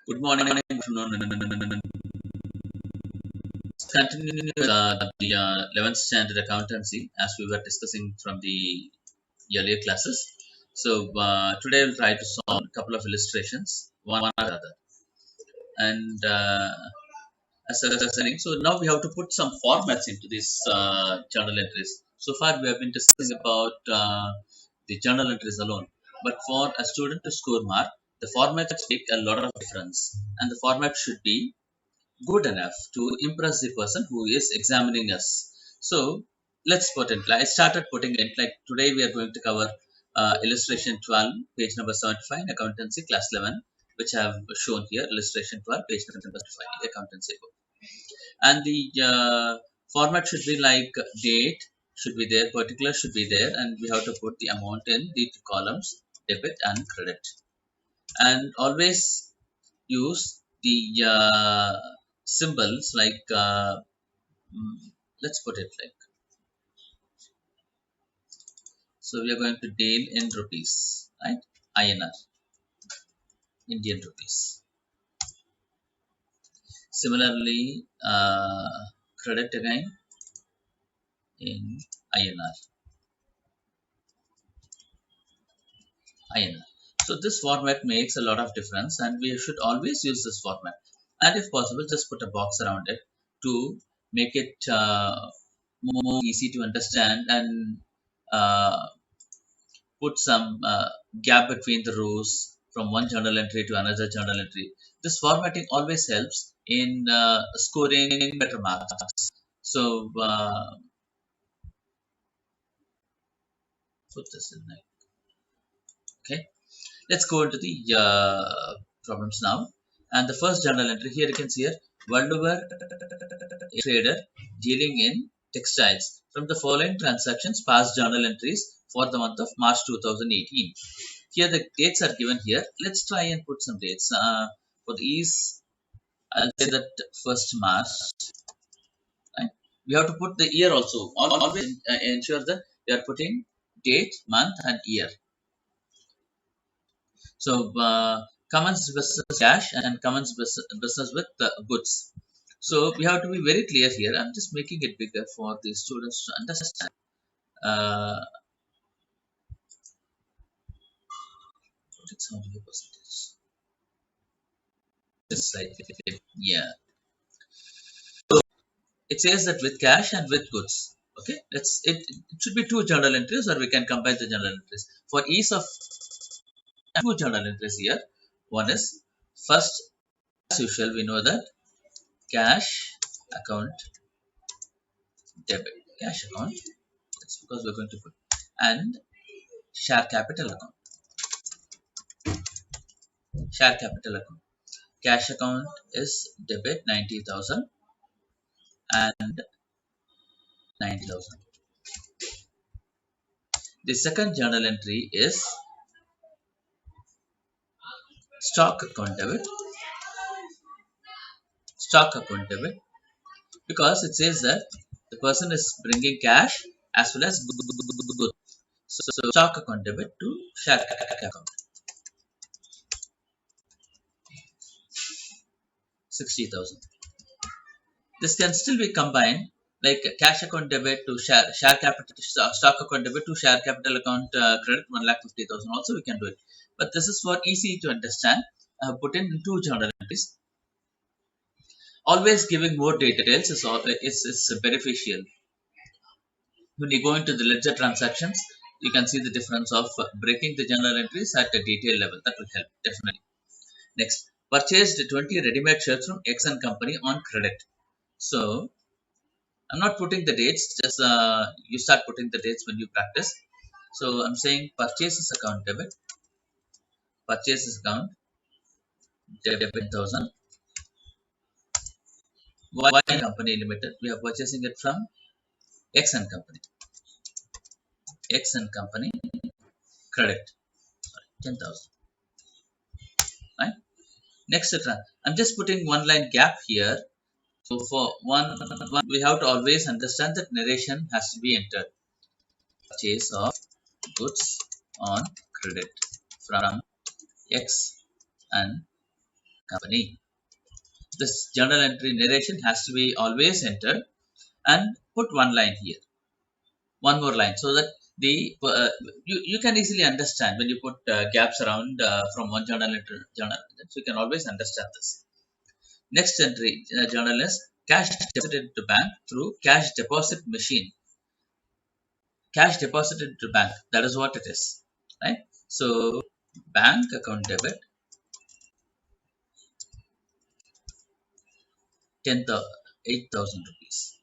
Good morning, afternoon. Continue the 11th standard accountancy as we were discussing from the earlier classes. So today we'll try to solve a couple of illustrations, one after the other. And as I was saying, so now we have to put some formats into these journal entries. So far we have been discussing about the journal entries alone. But for a student to score mark, the formats make a lot of difference. And the format should be good enough to impress the person who is examining us. So let's put it. I started putting it like today we are going to cover illustration 12, page number 75, accountancy class 11, which I have shown here. Illustration 12, page number 75, accountancy book. And the format should be like date should be there, particular should be there, and we have to put the amount in the two columns, debit and credit. And always use the symbols like let's put it like, so we are going to deal in rupees, right? INR, Indian rupees. Similarly, credit again in INR. So this format makes a lot of difference, and we should always use this format. And if possible, just put a box around it to make it more easy to understand, and uh, put some gap between the rows from one journal entry to another journal entry. This formatting always helps in scoring better marks. So put this in there. Okay, let's go into the problems now. And the first journal entry here you can see here, Valduvar trader dealing in textiles. From the following transactions, past journal entries for the month of March 2018. Here the dates are given here. Let's try and put some dates. For the ease, I'll say that 1st March. Right? We have to put the year also. Always ensure that we are putting date, month, and year. So commence business cash and commence business with goods. So we have to be very clear here. I'm just making it bigger for the students to understand. Uh, it's 75%. This slide, yeah. It says that with cash and with goods. Okay, it should be two journal entries, or we can combine the journal entries. For ease of two journal entries here, one is first, as usual, we know that cash account debit, cash account. That's because we're going to put, and share capital account, share capital account. Cash account is debit 90,000 and 90,000. The second journal entry is stock account debit, stock account debit, because it says that the person is bringing cash as well as goods. So stock account debit to share account, 60,000. This can still be combined like cash account debit to share capital, stock account debit to share capital account credit 1,50,000. Also we can do it, but this is for easy to understand. Put in two journal entries. Always giving more details is beneficial. When you go into the ledger transactions, you can see the difference of breaking the journal entries at a detail level. That will help definitely. Next, purchased 20 ready-made shirts from X and Company on credit. So I'm not putting the dates. Just you start putting the dates when you practice. So I'm saying purchases account debit, purchases account debit 1,000. Y Company Limited. We are purchasing it from X and Company. X and Company credit 10,000. Right. Next, I'm just putting one line gap here. So for one, we have to always understand that narration has to be entered. Purchase of goods on credit from X and company. This journal entry narration has to be always entered and put one line here, one more line, so that the you can easily understand when you put gaps around from one journal entry journal, so you can always understand this. Next entry journal is cash deposited to bank through cash deposit machine. Cash deposited to bank, that is what it is, right? So bank account debit 10,000 8,000 rupees.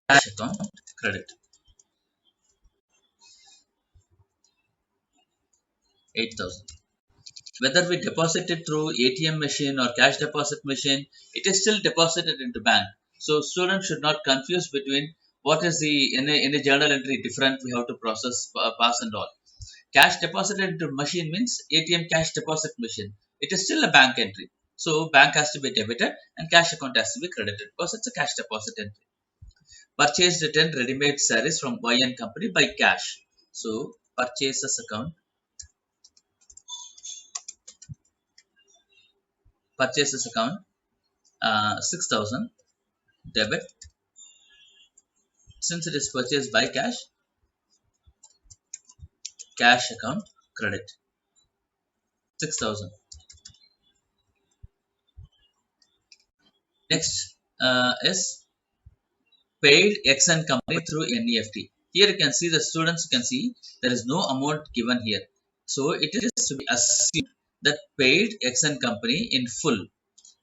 Cash account credit 8,000. Whether we deposit it through ATM machine or cash deposit machine, it is still deposited into bank. So students should not confuse between what is the in a journal entry different we have to process pass and all. Cash deposited into machine means ATM cash deposit machine. It is still a bank entry. So bank has to be debited and cash account has to be credited because it's a cash deposit entry. Purchased 10 ready-made sarees from Y and Company by cash. So purchases account, purchases account 6,000 debit. Since it is purchased by cash, cash account credit 6,000. Next is paid X and Company through NEFT. Here you can see the students can see there is no amount given here. So it is to be assumed that paid X and Company in full.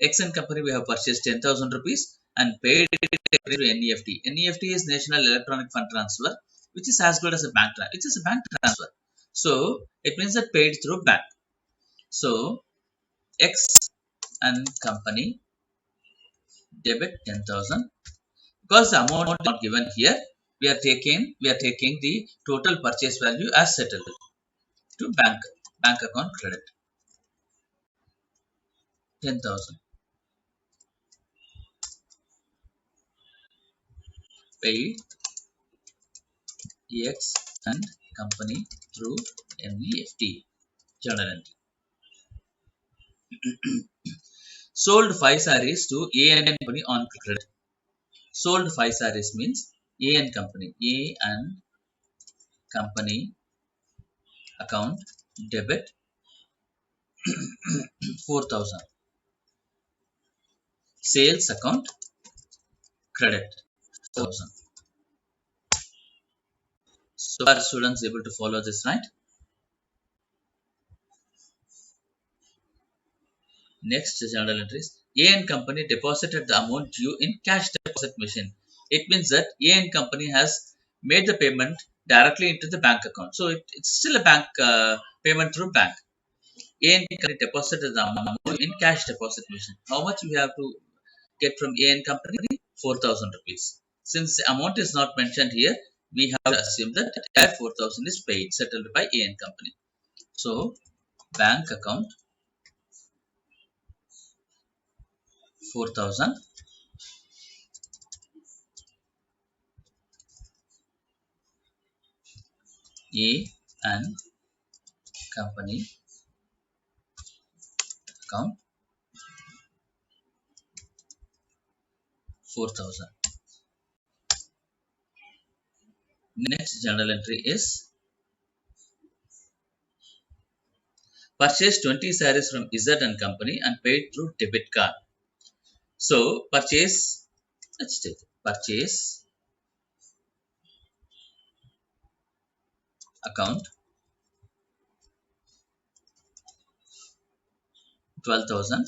X and Company we have purchased 10,000 rupees and paid it through NEFT. NEFT is National Electronic Fund Transfer, which is as good as a bank transfer. It is a bank transfer. So it means that paid through bank. So X and Company debit 10,000. Because the amount is not given here, we are taking the total purchase value as settled to bank account credit 10,000. Paid X and Company through NEFT journal entry. Sold 5 sarees to A and Company on credit. Sold 5 sarees means A and Company account debit 4,000. Sales account credit 1,000. So are students able to follow this, right? Next journal entries. A and Company deposited the amount due in cash deposit machine. It means that A and Company has made the payment directly into the bank account. So it's still a bank payment through bank. A and Company deposited the amount in cash deposit machine. How much we have to get from A and Company? 4,000 rupees. Since the amount is not mentioned here, we have to assume that 4,000 is paid, settled by A and Company. So bank account 4,000. A and Company account 4,000. Next journal entry is purchased 20 sarees from Z and Company and paid through debit card. So purchase, let's take purchase account 12,000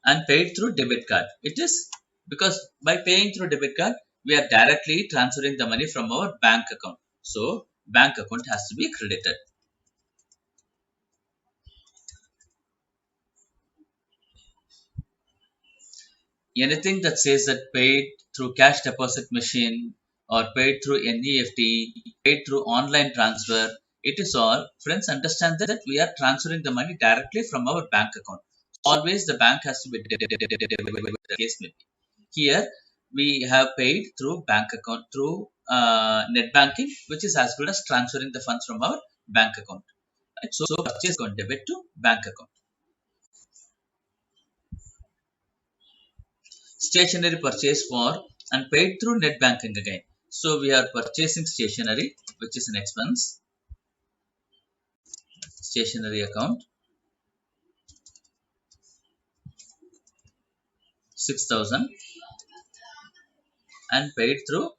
and paid through debit card. It is because by paying through debit card, we are directly transferring the money from our bank account. So bank account has to be credited. Anything that says that paid through cash deposit machine or paid through NEFT, paid through online transfer, it is all, friends, understand that we are transferring the money directly from our bank account. Always the bank has to be the case may be. Here we have paid through bank account through net banking, which is as good as transferring the funds from our bank account. So purchase account debit to bank account. Stationery purchase for and paid through net banking again. So we are purchasing stationery, which is an expense. Stationery account 6,000 and paid through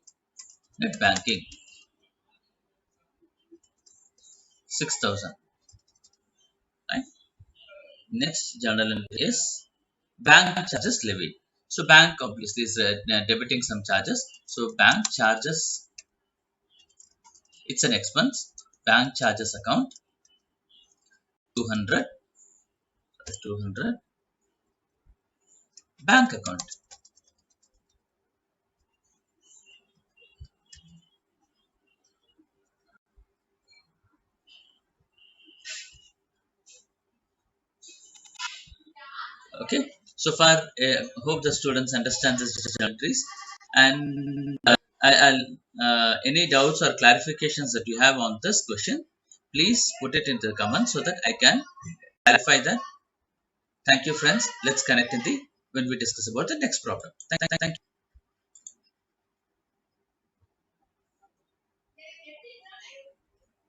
net banking 6,000. Right. Next journal entry is bank charges levy. So bank obviously is debiting some charges. So bank charges, it's an expense. Bank charges account 200, 200 bank account. Okay, so far hope the students understand this entries, and I'll any doubts or clarifications that you have on this question, please put it into the comments so that I can clarify that. Thank you, friends. Let's connect in the when we discuss about the next problem. Thank you.